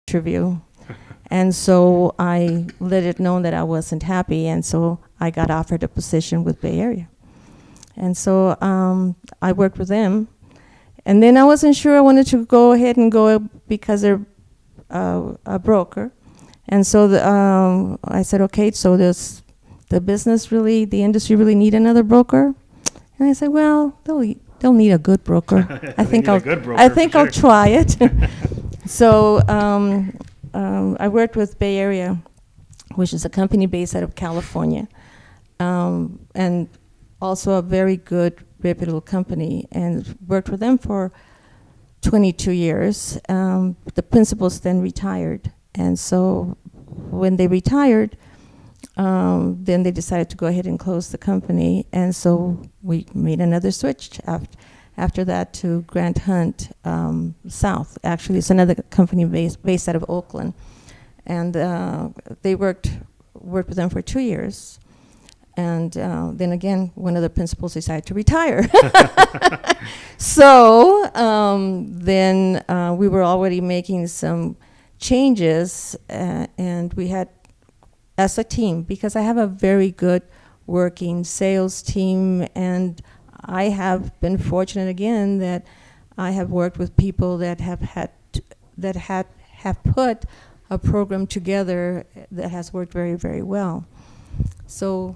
interview. And so I let it known that I wasn't happy, and so I got offered a position with Bay Area. And so I worked with them. And then I wasn't sure I wanted to go ahead and go because they're a broker. And so I said, okay, so the business really, the industry really need another broker? And I said, well, they'll need a good broker. I think I'll try it. So I worked with Bay Area, which is a company based out of California, and also a very good, reputable company, and worked with them for 22 years. The principals then retired, and so when they retired, then they decided to go ahead and close the company, and so we made another switch after that to Grant Hunt South. Actually, it's another company based out of Oakland, and they worked with them for 2 years. And then again, one of the principals decided to retire. So then we were already making some changes, and we had, as a team, because I have a very good working sales team, and I have been fortunate again that I have worked with people that have put a program together that has worked very, very well. So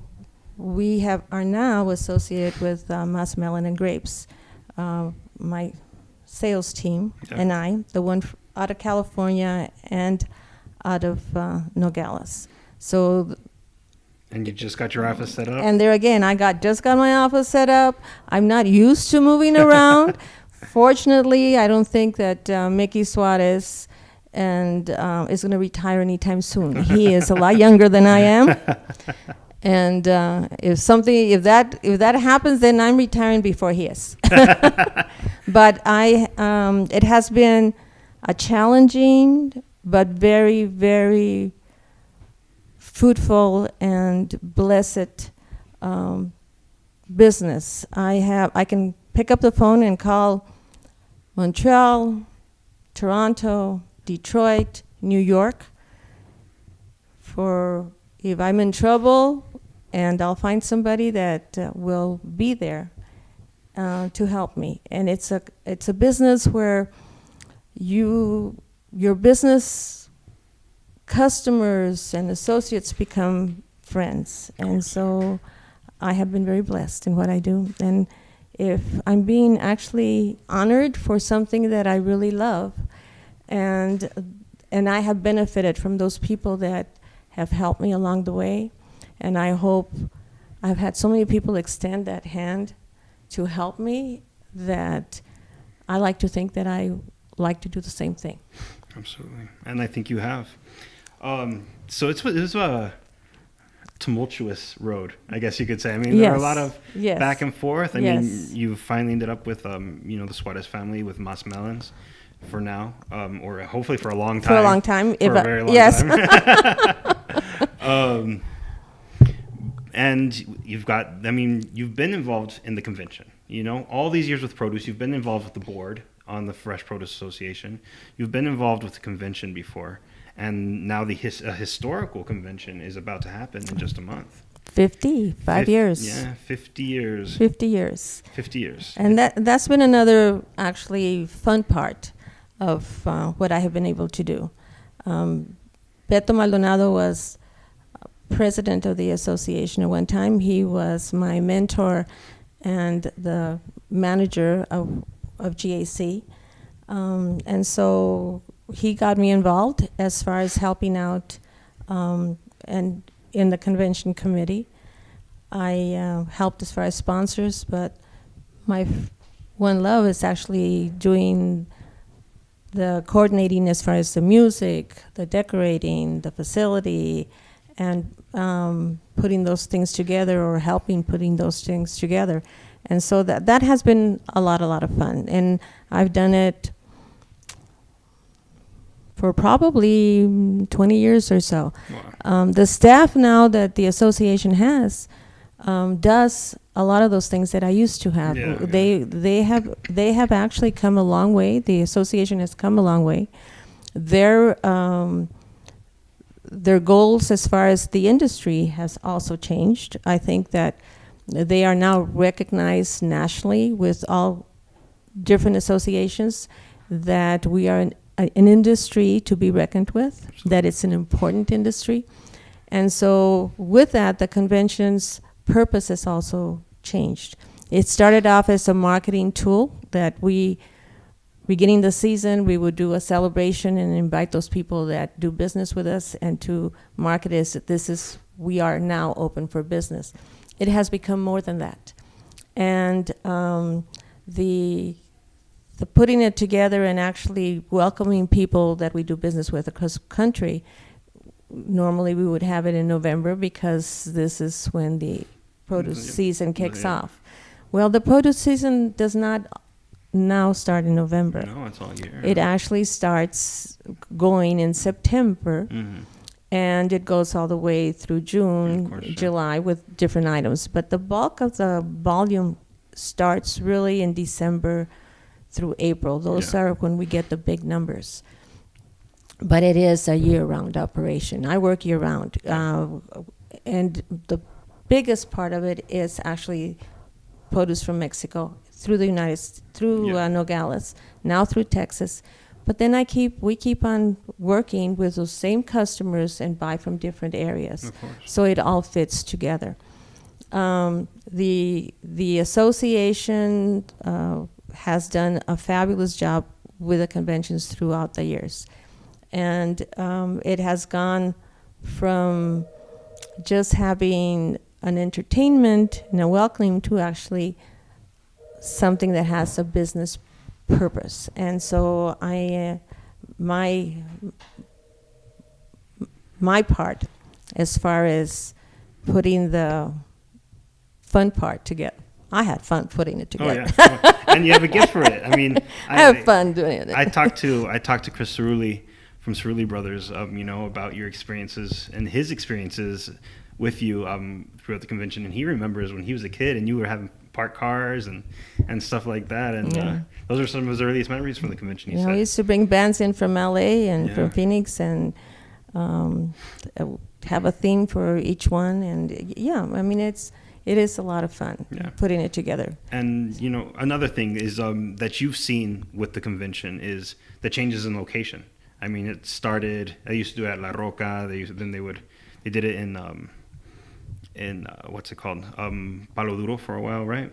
we are now associated with Mas Melon and Grapes, my sales team, and I, the one out of California and out of Nogales. So. And you just got your office set up? And there again, just got my office set up. I'm not used to moving around. Fortunately, I don't think that Mickey Suarez is going to retire anytime soon. He is a lot younger than I am. And if that happens, then I'm retiring before he is. But it has been a challenging but very, very fruitful and blessed business. I can pick up the phone and call Montreal, Toronto, Detroit, New York for if I'm in trouble, and I'll find somebody that will be there to help me. And it's a business where your business customers and associates become friends, and so I have been very blessed in what I do. And if I'm being actually honored for something that I really love, and I have benefited from those people that have helped me along the way, and I hope I've had so many people extend that hand to help me that I like to think that I like to do the same thing. Absolutely, and I think you have. So it was a tumultuous road, I guess you could say. I mean, there are a lot of back and forth. I mean, you finally ended up with, the Suarez family with Mas Melons for now, or hopefully for a long time. For a long time. For a very long time. And you've been involved in the convention. All these years with produce, you've been involved with the board on the Fresh Produce Association. You've been involved with the convention before. And now a historical convention is about to happen in just a month. 5 years. Yeah, 50 years. 50 years. 50 years. And that's been another actually fun part of what I have been able to do. Beto Maldonado was president of the association at one time. He was my mentor and the manager of GAC. And so he got me involved as far as helping out and in the convention committee. I helped as far as sponsors, but my one love is actually doing the coordinating as far as the music, the decorating, the facility, and putting those things together or helping putting those things together. And so that has been a lot of fun. And I've done it for probably 20 years or so. Wow. The staff now that the association has does a lot of those things that I used to have. They have actually come a long way. The association has come a long way. their their goals as far as the industry has also changed. I think that they are now recognized nationally with all different associations that we are an industry to be reckoned with, that it's an important industry. And so with that, the convention's purpose has also changed. It started off as a marketing tool that we, beginning the season, we would do a celebration and invite those people that do business with us and to market as this is, we are now open for business. It has become more than that. And the putting it together and actually welcoming people that we do business with across the country, normally we would have it in November because this is when the produce season kicks off. Well, the produce season does not now start in November. No, it's all year. It actually starts going in September, and it goes all the way through June, July with different items. But the bulk of the volume starts really in December through April. Those are when we get the big numbers. But it is a year-round operation. I work year-round. And the biggest part of it is actually produce from Mexico through the Nogales, now through Texas. But then we keep on working with those same customers and buy from different areas. Of course. So it all fits together. The association has done a fabulous job with the conventions throughout the years. And it has gone from just having an entertainment and a welcoming to actually something that has a business purpose. And so my part, as far as putting the fun part together, I had fun putting it together. Oh yeah, and you have a gift for it. I mean, I have fun doing it. I talked to Chris Cerulli from Cerulli Brothers, about your experiences and his experiences with you throughout the convention, and he remembers when he was a kid and you were having parked cars and stuff like that, and those are some of his earliest memories from the convention. He said. We used to bring bands in from LA and from Phoenix and have a theme for each one, and it is a lot of fun putting it together. And another thing is that you've seen with the convention is the changes in location. I mean, it started. I used to do it at La Roca. They did it in what's it called, Palo Duro for a while, right?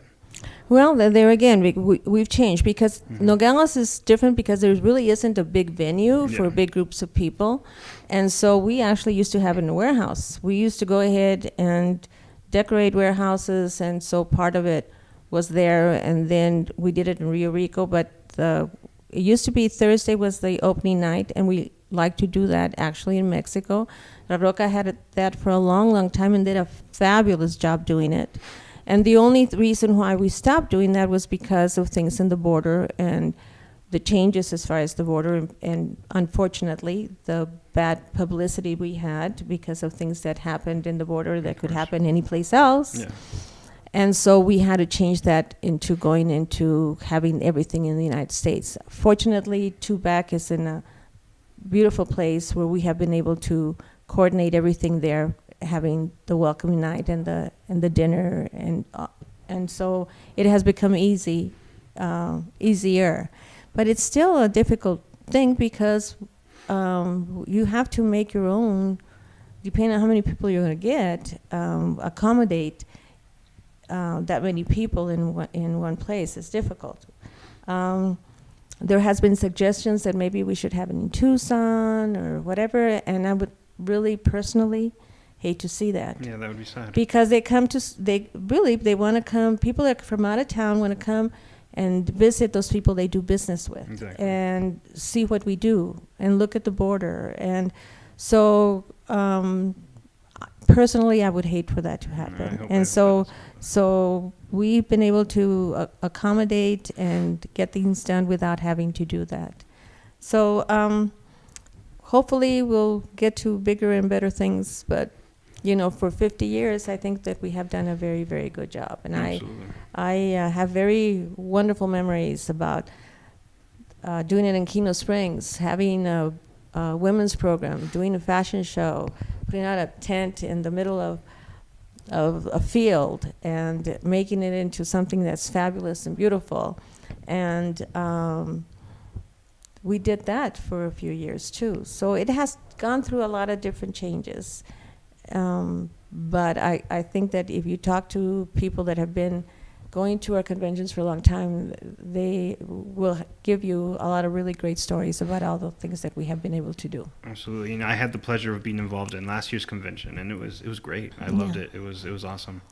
Well, there again, we've changed because Nogales is different because there really isn't a big venue for big groups of people, and so we actually used to have it in a warehouse. We used to go ahead and decorate warehouses, and so part of it was there, and then we did it in Rio Rico, but it used to be Thursday was the opening night, and we like to do that actually in Mexico. La Roca had that for a long, long time and did a fabulous job doing it. And the only reason why we stopped doing that was because of things in the border and the changes as far as the border, and unfortunately the bad publicity we had because of things that happened in the border that could happen anyplace else. Yeah. And so we had to change that into going into having everything in the United States. Fortunately, Tubac is in a beautiful place where we have been able to coordinate everything there, having the welcoming night and the dinner, and so it has become easier. But it's still a difficult thing because you have to make your own, depending on how many people you're going to get, accommodate that many people in one place. It's difficult. There has been suggestions that maybe we should have it in Tucson or whatever, and I would really personally hate to see that. Yeah, that would be sad. Because they want to come, people that are from out of town want to come and visit those people they do business with. Exactly. And see what we do and look at the border. And so personally, I would hate for that to happen. And so we've been able to accommodate and get things done without having to do that. So hopefully we'll get to bigger and better things, but for 50 years, I think that we have done a very, very good job. And I have very wonderful memories about doing it in Keno Springs, having a a women's program, doing a fashion show, putting out a tent in the middle of a field and making it into something that's fabulous and beautiful. And we did that for a few years too. So it has gone through a lot of different changes. But I think that if you talk to people that have been going to our conventions for a long time, they will give you a lot of really great stories about all the things that we have been able to do. Absolutely. And I had the pleasure of being involved in last year's convention, and it was great. I loved it. It was awesome.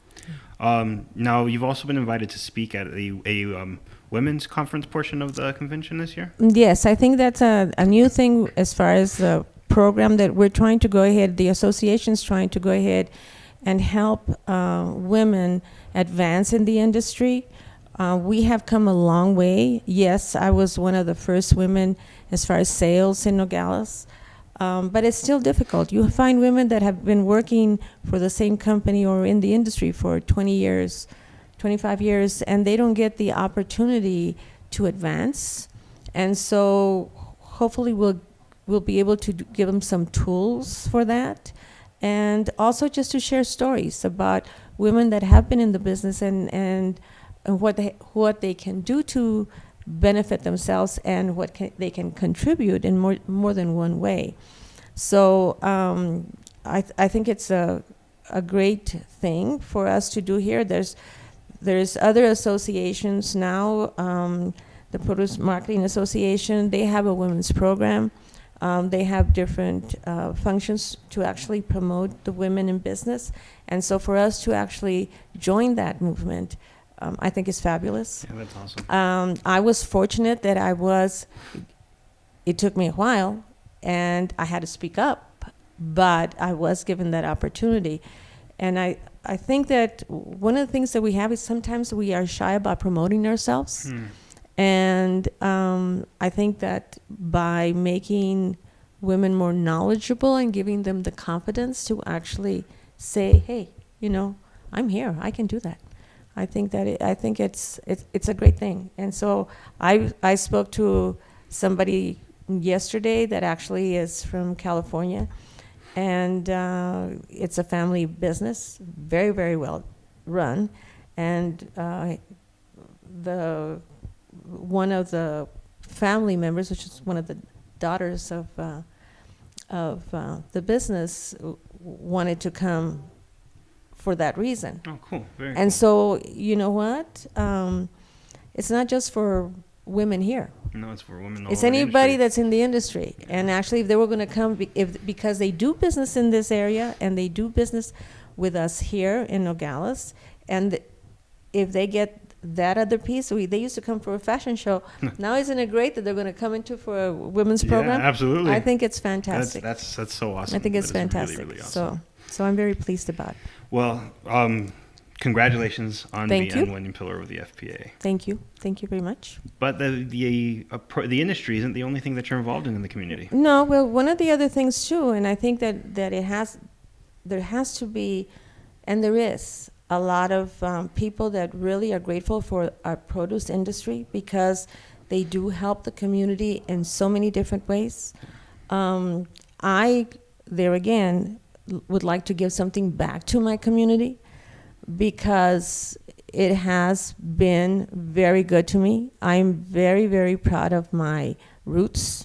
Now, you've also been invited to speak at a women's conference portion of the convention this year? Yes, I think that's a new thing as far as the program that we're trying to go ahead, the association's trying to go ahead and help women advance in the industry. We have come a long way. Yes, I was one of the first women as far as sales in Nogales, but it's still difficult. You find women that have been working for the same company or in the industry for 20 years, 25 years, and they don't get the opportunity to advance. And so hopefully we'll be able to give them some tools for that, and also just to share stories about women that have been in the business and what they can do to benefit themselves and they can contribute in more than one way. So I think it's a great thing for us to do here. There's other associations now. The Produce Marketing Association, they have a women's program. They have different functions to actually promote the women in business. And so for us to actually join that movement, I think is fabulous. Yeah, that's awesome. I was fortunate that it took me a while, and I had to speak up, but I was given that opportunity. And I think that one of the things that we have is sometimes we are shy about promoting ourselves. And I think that by making women more knowledgeable and giving them the confidence to actually say, hey, I'm here, I can do that. I think it's a great thing. And so I spoke to somebody yesterday that actually is from California, and it's a family business, very, very well run. And one of the family members, which is one of the daughters of the business, wanted to come for that reason. Oh, cool. Very And cool. so, you know what? It's not just for women here. No, it's for women all It's over the anybody industry. that's in the industry. And actually, if they were going to come, because they do business in this area and they do business with us here in Nogales, and if they get that other piece, they used to come for a fashion show. Now isn't it great that they're going to come into for a women's program? Yeah, absolutely. I think it's fantastic. That's so awesome. I think it's That is fantastic. Really, really awesome. So I'm very pleased about it. Well, congratulations on Thank being you. winning pillar of the FPA. Thank you. Thank you very much. But the industry isn't the only thing that you're involved in the community. No, well, one of the other things too, and I think that there has to be, and there is, a lot of people that really are grateful for our produce industry because they do help the community in so many different ways. I, there again, would like to give something back to my community because it has been very good to me. I'm very, very proud of my roots,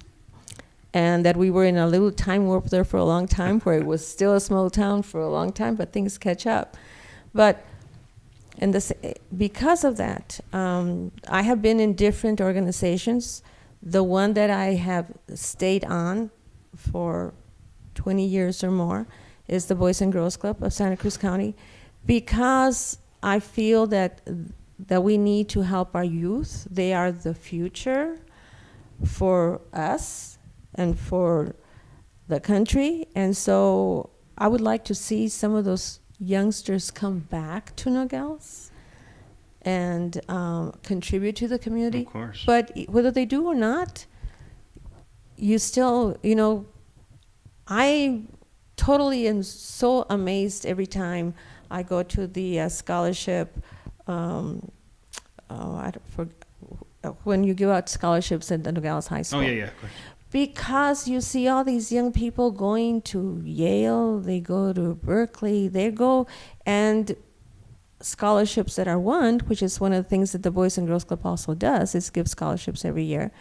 and that we were in a little time warp there for a long time where it was still a small town for a long time, but things catch up. But because of that, I have been in different organizations. The one that I have stayed on for 20 years or more is the Boys and Girls Club of Santa Cruz County, because I feel that we need to help our youth. They are the future for us and for the country. And so I would like to see some of those youngsters come back to Nogales and contribute to the community. Of course. But whether they do or not, you still, I totally am so amazed every time I go to the scholarship, when you give out scholarships at the Nogales High School. Oh, yeah, of course. Because you see all these young people going to Yale, they go to Berkeley, they go, and scholarships that are won, which is one of the things that the Boys and Girls Club also does, is give scholarships every year.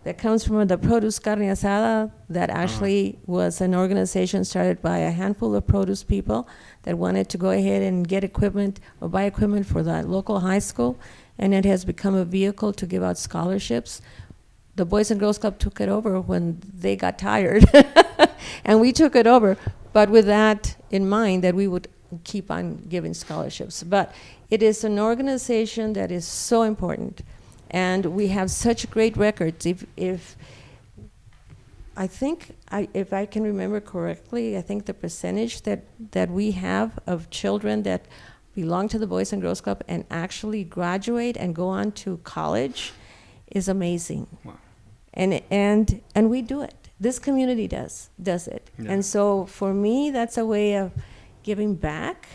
That comes from the Produce Carne Asada, that actually was an organization started by a handful of produce people that wanted to go ahead and get equipment or buy equipment for the local high school, and it has become a vehicle to give out scholarships. The Boys and Girls Club took it over when they got tired, and we took it over, but with that in mind, that we would keep on giving scholarships. But it is an organization that is so important, and we have such great records. If I can remember correctly, I think the percentage that we have of children that belong to the Boys and Girls Club and actually graduate and go on to college is amazing. Wow. And we do it. This community does it. Yeah. And so for me, that's a way of giving back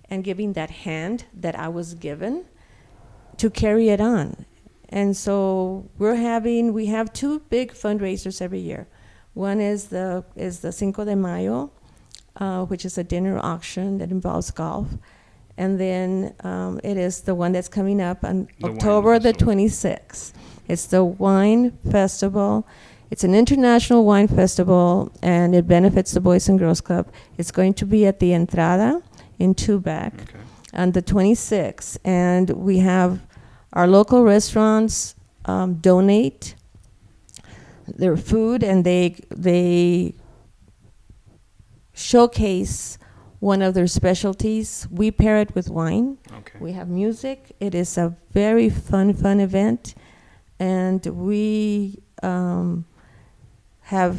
and giving that hand that I was given to carry it on. And so we have two big fundraisers every year. One is the Cinco de Mayo, which is a dinner auction that involves golf. And then it is the one that's coming up on October the 26th. It's the wine festival. It's an international wine festival, and it benefits the Boys and Girls Club. It's going to be at the Entrada in Tubac on the 26th. And we have our local restaurants donate their food, and they showcase one of their specialties. We pair it with wine. Okay. We have music. It is a very fun event. And we have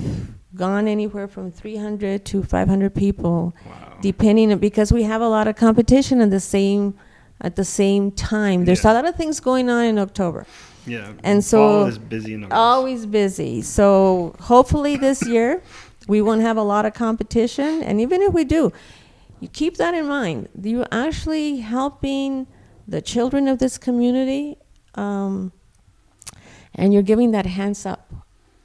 gone anywhere from 300 to 500 people, depending, because we have a lot of competition at the same time. There's a lot of things going on in October. Yeah, and fall is busy in Nogales. Always busy. So hopefully this year we won't have a lot of competition. And even if we do, you keep that in mind. You're actually helping the children of this community. And you're giving that hands up,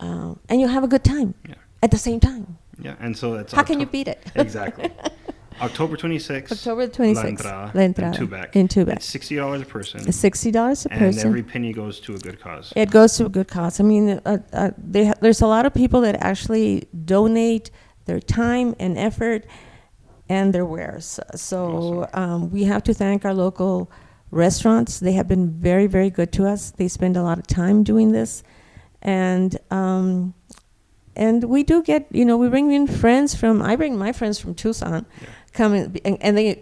and you'll have a good time at the same time. Yeah, and so that's how can you beat it? Exactly. October 26th. October 26th. La Entrada. In Tubac. It's $60 a person. It's $60 a person. And every penny goes to a good cause. It goes to a good cause. I mean, there's a lot of people that actually donate their time and effort and their wares. So we have to thank our local restaurants. They have been very, very good to us. They spend a lot of time doing this, and we do get, we bring in friends I bring my friends from Tucson, come in, and they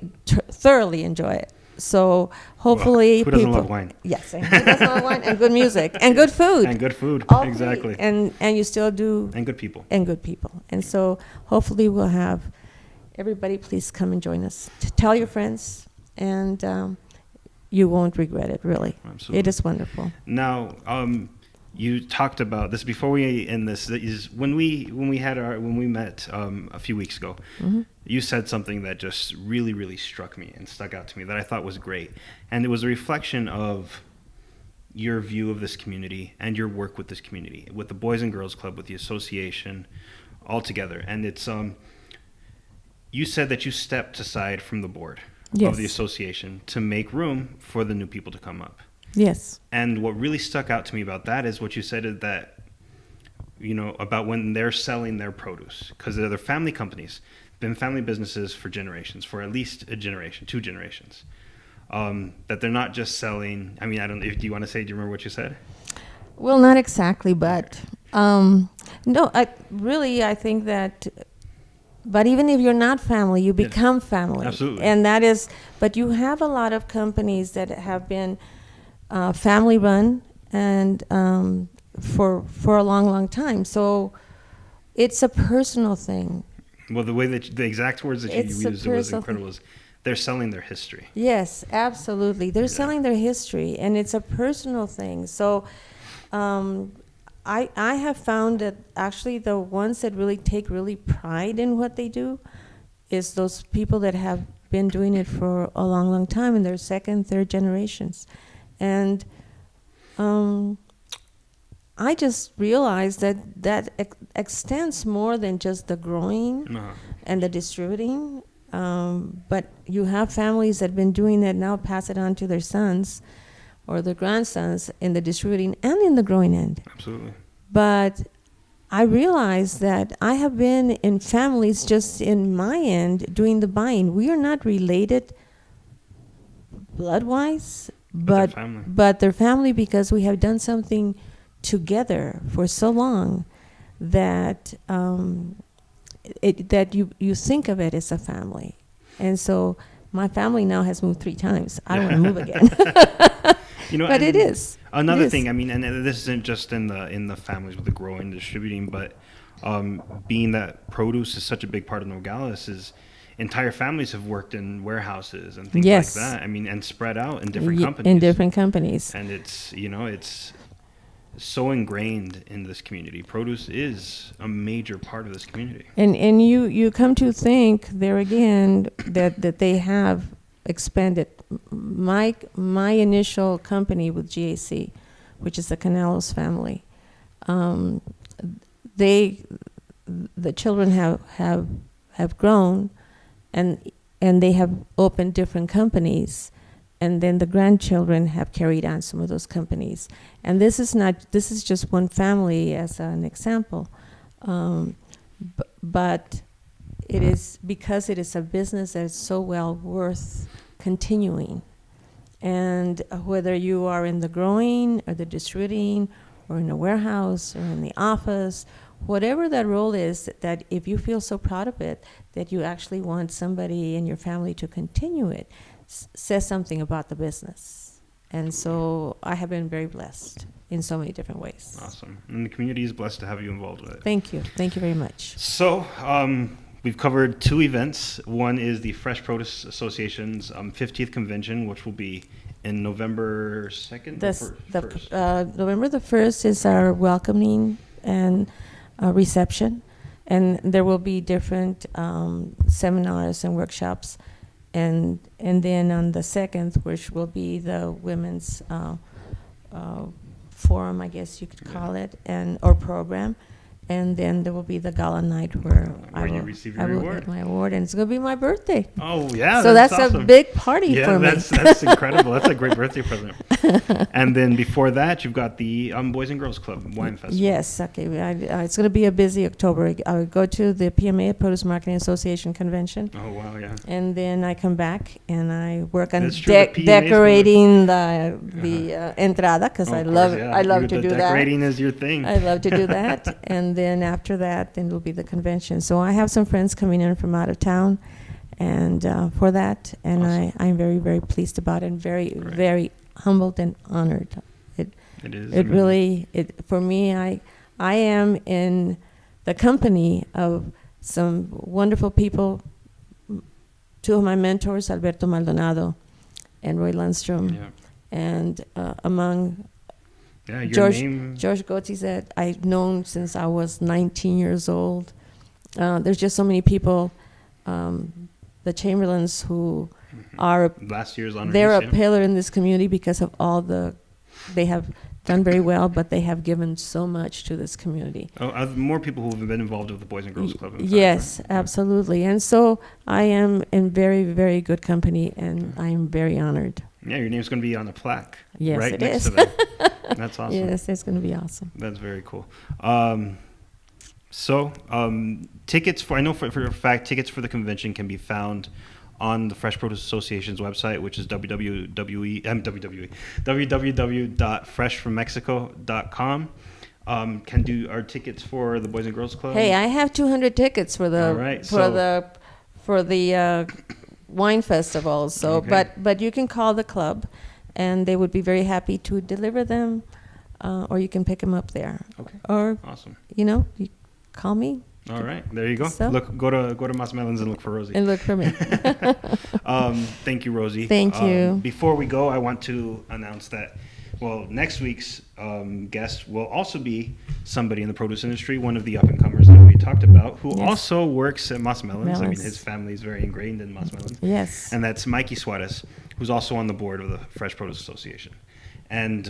thoroughly enjoy it. So hopefully, who doesn't love wine? Yes, and who doesn't love wine, and good music, and good food, Exactly. And you still do, and good people, and so hopefully we'll have everybody. Please come and join us. Tell your friends, and you won't regret it, really. Absolutely. It is wonderful. Now, you talked about this before we end this. Is when we met a few weeks ago. Mm-hmm. You said something that just really, really struck me and stuck out to me that I thought was great, and it was a reflection of your view of this community and your work with this community, with the Boys and Girls Club, with the association, all together. And it's you said that you stepped aside from the board. Yes. Of the association to make room for the new people to come up. Yes. And what really stuck out to me about that is what you said, is that, about when they're selling their produce, because they're family companies, been family businesses for generations, for at least a generation, 2 generations. That they're not just selling. I mean, I don't know. Do you want to say? Do you remember what you said? Well, not exactly, but no. I think that. But even if you're not family, you become family. Absolutely. And but you have a lot of companies that have been family run and for a long, long time. So it's a personal thing. Well, the exact words that you used was incredible. They're selling their history. Yes, absolutely. They're selling their history, and it's a personal thing. So I have found that actually the ones that really take pride in what they do is those people that have been doing it for a long, long time, and they're second, third generations. And I just realized that extends more than just the growing and the distributing. But you have families that have been doing that now, pass it on to their sons or their grandsons in the distributing and in the growing end. Absolutely. But I realized that I have been in families just in my end doing the buying. We are not related blood-wise, but they're family because we have done something together for so long that that you think of it as a family. And so my family now has moved 3 times. I want to move again. But it is. Another thing, I mean, and this isn't just in the families with the growing, distributing, but being that produce is such a big part of Nogales, is entire families have worked in warehouses and things like that. I mean, and spread out in different companies. In different companies. And it's, it's so ingrained in this community. Produce is a major part of this community. And you come to think there again that they have expanded. My initial company with GAC, which is the Canales family, the children have grown, and they have opened different companies, and then the grandchildren have carried on some of those companies. And this is just one family as an example, but it is because it is a business that is so well worth continuing. And whether you are in the growing or the distributing or in a warehouse or in the office, whatever that role is, that if you feel so proud of it that you actually want somebody in your family to continue it, says something about the business. And so I have been very blessed in so many different ways. Awesome. And the community is blessed to have you involved with it. Thank you. Thank you very much. So we've covered 2 events. One is the Fresh Produce Association's 50th convention, which will be in November 2nd? November the 1st is our welcoming and reception. And there will be different seminars and workshops. And then on the 2nd, which will be the women's forum, I guess you could call it, or program. And then there will be the gala night where I will get my award, and it's going to be my birthday. Oh, yeah. So that's awesome. a big party for me. That's incredible. That's a great birthday present. And then before that, you've got the Boys and Girls Club Wine Festival. Yes. Okay. It's going to be a busy October. I will go to the PMA, Produce Marketing Association convention. Oh, wow, yeah. And then I come back and I work on decorating the entrada, because I love to do that. Decorating is your thing. I love to do that. And then after that, then it'll be the convention. So I have some friends coming in from out of town, and for that, and awesome. I'm very, very pleased about it, and very, very humbled and honored. It is. It really. For me, I am in the company of some wonderful people. 2 of my mentors, Alberto Maldonado and Roy Lundstrom, and among. Yeah, George Gotzi said I've known since I was 19 years old. There's just so many people, the Chamberlains, who are last year's honorees. They're a pillar in this community because of all they have done very well, but they have given so much to this community. More people who have been involved with the Boys and Girls Club. Yes, right? Absolutely. And so I am in very, very good company, and I am very honored. Yeah, your name's going to be on a plaque. Yes, right it next is. to them. That's awesome. Yes, it's going to be awesome. That's very cool. Tickets for a fact, tickets for the convention can be found on the Fresh Produce Association's website, which is www.freshfrommexico.com. Are tickets for the Boys and Girls Club? Hey, I have 200 tickets for the wine festival. So, okay. but you can call the club, and they would be very happy to deliver them, or you can pick them up there. Okay. Or awesome. You call me. All right, there you go. So? Go to Mas Melons and look for Rosie. And look for me. Thank you, Rosie. Thank you. Before we go, I want to announce that, next week's guest will also be somebody in the produce industry, one of the up-and-comers that we talked about, who also works at Mas Melons. I mean, his family is very ingrained in Mas Melons. Yes. And that's Mikey Suarez, who's also on the board of the Fresh Produce Association. And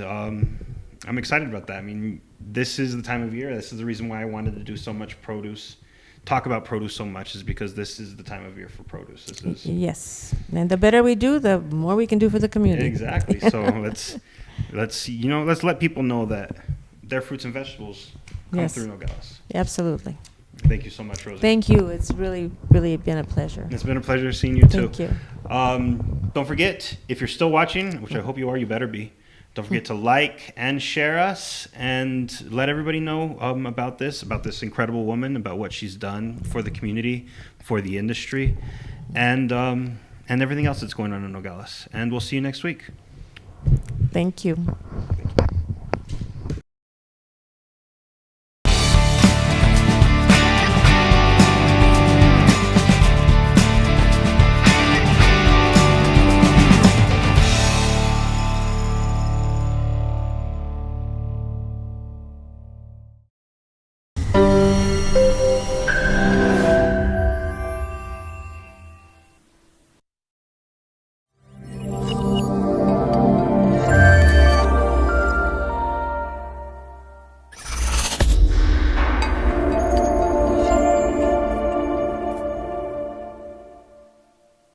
I'm excited about that. I mean, this is the time of year. This is the reason why I wanted to do so much produce, talk about produce so much, is because this is the time of year for produce. This is Yes, and the better we do, the more we can do for the community. exactly. So let's let people know that their fruits and vegetables come Yes. through Nogales. Absolutely. Thank you so much, Rosie. Thank you. It's really, really been a pleasure. It's been a pleasure seeing you too. Thank you. Don't forget, if you're still watching, which I hope you are, you better be. Don't forget to like and share us, and let everybody know about this incredible woman, about what she's done for the community, for the industry, and everything else that's going on in Nogales. And we'll see you next week. Thank you. Thank you.